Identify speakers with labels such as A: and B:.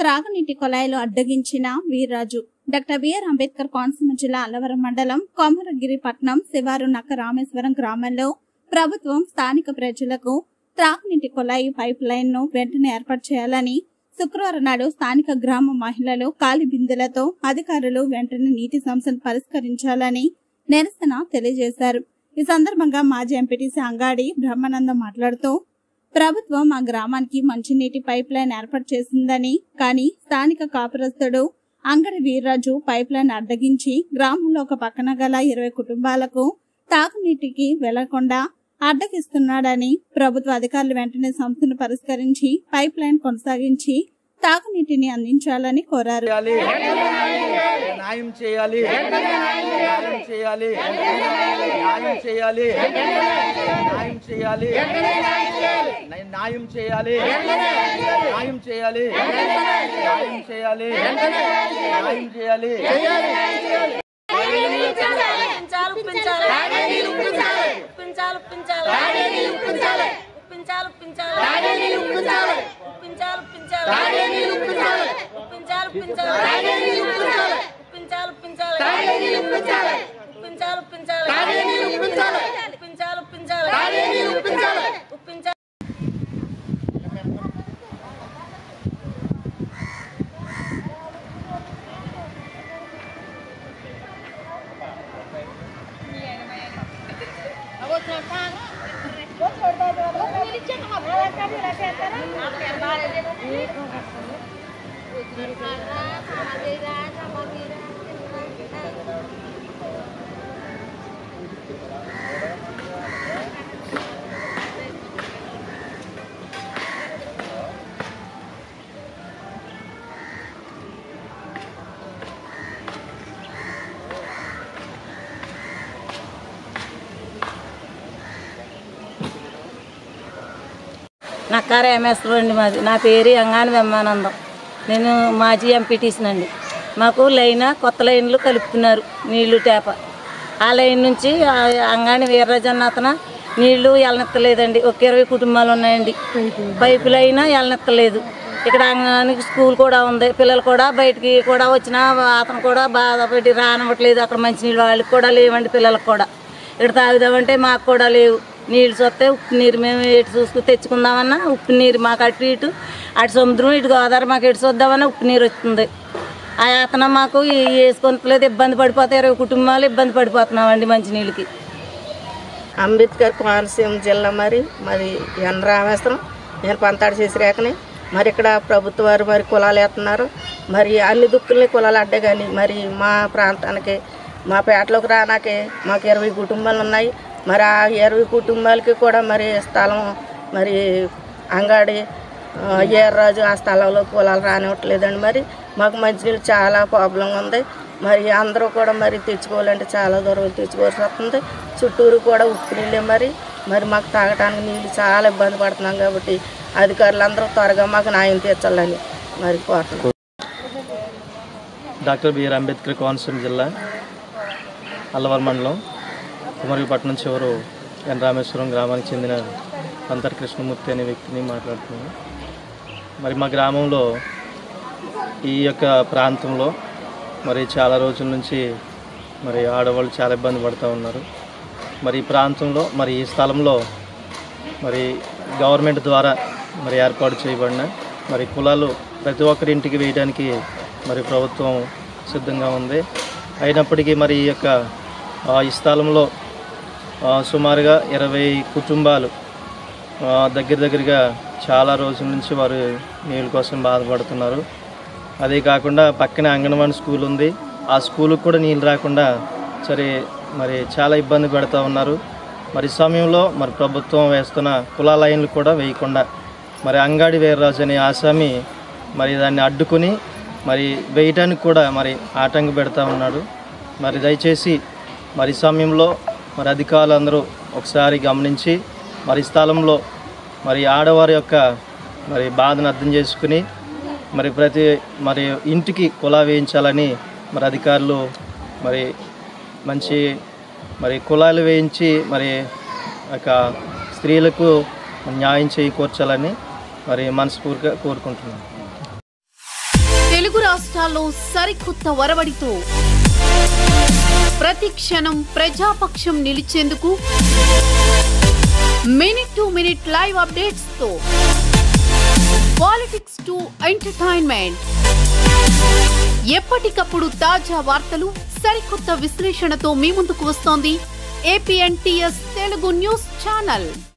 A: త్రాగునీటి కొలాయిలు అడ్డగించిన Veerraju. Doctor BR Ambedkar Konaseema జిల్లా అల్లవరం మండలం కొమరగిరి పట్నం శివారు నక్క రామేశ్వరం గ్రామంలో ప్రభుత్వం స్థానిక ప్రజలకు త్రాగునీటి కొలాయి పైప్ లైన్ ను వెంటనే ఏర్పాటు చేయాలని శుక్రవారం నాడు స్థానిక గ్రామ మహిళలు ఖాళీ బిందెలతో అధికారులు వెంటనే నీటి సమస్యను పరిష్కరించాలని నిరసన తెలియజేశారు. ఈ సందర్భంగా మాజీ ఎంపీటీసీ అంగాడి బ్రహ్మానందం మాట్లాడుతూ ప్రభుత్వం మా గ్రామానికి మంచినీటి పైప్ లైన్ ఏర్పాటు చేసిందని, కానీ స్థానిక కాపురస్తుడు అంగడి వీర్రాజు పైప్ లైన్ అడ్డగించి గ్రామంలో ఒక పక్కన గల 20 కుటుంబాలకు తాగునీటికి వెళ్లకుండా అడ్డగిస్తున్నాడని ప్రభుత్వ అధికారులు వెంటనే సమస్యను పరిష్కరించి పైప్ లైన్ కొనసాగించి తాగునీటిని అందించాలని కోరారు.
B: నక్కార ఎంఎస్లో అండి మాది. నా పేరు అంగాని బ్రహ్మానందం. నేను మాజీ ఎంపీటీసీనండి. మాకు లైన్ కొత్త లైన్లు కలుపుతున్నారు నీళ్లు ట్యాప. ఆ లైన్ నుంచి అంగాని వీర్రాజు అన్న అతను నీళ్లు వెళ్ళనెత్తలేదండి. ఒక 20 కుటుంబాలు ఉన్నాయండి. పైపు లైన్ వెళ్ళనెత్తలేదు. ఇక్కడ అంగానికి స్కూల్ కూడా ఉంది. పిల్లలు కూడా బయటికి కూడా వచ్చినా అతను కూడా బాధపడి రానివ్వట్లేదు. అక్కడ మంచినీళ్ళు వాళ్ళకి కూడా లేవండి. పిల్లలకు కూడా ఇక్కడ తాగుదామంటే మాకు కూడా లేవు. నీళ్ళు చూస్తే ఉప్పు నీరు మేము ఎటు చూసుకుని తెచ్చుకుందామన్నా ఉప్పు నీరు మాకు అటు ఇటు సముద్రం ఇటు గోదావరి మాకు ఎటు చూద్దామన్నా ఉప్పు నీరు వస్తుంది. ఆ అతను మాకు వేసుకొనలేదు. ఇబ్బంది పడిపోతే 20 కుటుంబాలు ఇబ్బంది పడిపోతున్నామండి మంచినీళ్ళకి.
C: అంబేద్కర్ కోనసీమ జిల్లా మరి ఎన్ రామేశ్వరం. నేను పంతాడు చేసిరేకని మరి ఇక్కడ ప్రభుత్వ వారు మరి కులాలు వేస్తున్నారు. మరి అన్ని దుక్కుల్ని కులాలు అడ్డే కానీ మరి మా ప్రాంతానికి మా పేటలోకి రానాకే మాకు 20 కుటుంబాలు ఉన్నాయి. మరి ఆ 20 కుటుంబాలకి కూడా మరి స్థలం మరి అంగాడి వీర్రాజు ఆ స్థలంలో కులాలు రానివ్వట్లేదండి. మరి మాకు మంచినీళ్ళు చాలా ప్రాబ్లం ఉంది. మరి అందరూ కూడా మరి తెచ్చుకోవాలంటే చాలా దూరం తెచ్చుకోవాల్సి వస్తుంది. చుట్టూరు కూడా ఉప్పు నీళ్ళే మరి మాకు తాగడానికి నీళ్ళు చాలా ఇబ్బంది పడుతున్నాం. కాబట్టి అధికారులందరూ త్వరగా మాకు న్యాయం తీర్చాలని మరి కోరుతున్నాం.
D: డాక్టర్ బిఆర్ అంబేద్కర్ కోనసీమ జిల్లా అల్లవరం మండలం కొమరగిరి పట్నం చివరు ఎన్ రామేశ్వరం గ్రామానికి చెందిన పంతర్ కృష్ణమూర్తి అనే వ్యక్తిని మాట్లాడుతున్నాను. మరి మా గ్రామంలో ఈ యొక్క ప్రాంతంలో మరి చాలా రోజుల నుంచి మరి ఆడవాళ్ళు చాలా ఇబ్బంది పడుతూ ఉన్నారు. మరి ఈ ప్రాంతంలో మరి ఈ స్థలంలో మరి గవర్నమెంట్ ద్వారా మరి ఏర్పాటు చేయబడిన మరి కులాలు ప్రతి ఒక్కరి ఇంటికి వేయడానికి మరి ప్రభుత్వం సిద్ధంగా ఉంది. అయినప్పటికీ మరి ఈ యొక్క ఈ స్థలంలో సుమారుగా 20 కుటుంబాలు దగ్గరగా చాలా రోజుల నుంచి వారు నీళ్ళ కోసం బాధపడుతున్నారు. అదే కాకుండా పక్కనే అంగన్వాడీ స్కూల్ ఉంది. ఆ స్కూల్కి కూడా నీళ్ళు రాకుండా సరే మరి చాలా ఇబ్బంది పెడుతూ ఉన్నారు. మరి సమయంలో మరి ప్రభుత్వం వేస్తున్న కుల లైన్లు కూడా వేయకుండా మరి అంగాడి వీర్రాజు అనే ఆసామి మరి దాన్ని అడ్డుకుని మరి వేయటానికి కూడా మరి ఆటంకం పెడతా ఉన్నాడు. మరి దయచేసి మరి సమయంలో మరి అధికారులు అందరూ ఒకసారి గమనించి మరి స్థలంలో మరి ఆడవారి యొక్క మరి బాధను అర్థం చేసుకుని మరి ఇంటికి కులా వేయించాలని మరి అధికారులు మరి మంచి మరి కులాలు వేయించి మరి స్త్రీలకు న్యాయం చేకూర్చాలని మరి మనస్ఫూర్తిగా కోరుకుంటున్నాను.
E: తెలుగు రాష్ట్రాల్లో సరికొత్త ఒరవడితో ప్రతి క్షణం ప్రజాపక్షం నిలిచేందుకు minute to minute live updates తో పాలిటిక్స్ టు ఎంటర్టైన్మెంట్, ఎప్పటికప్పుడు తాజా వార్తలు సరికొత్త విశ్లేషణతో మీ ముందుకు వస్తోంది APNTS తెలుగు న్యూస్ ఛానల్.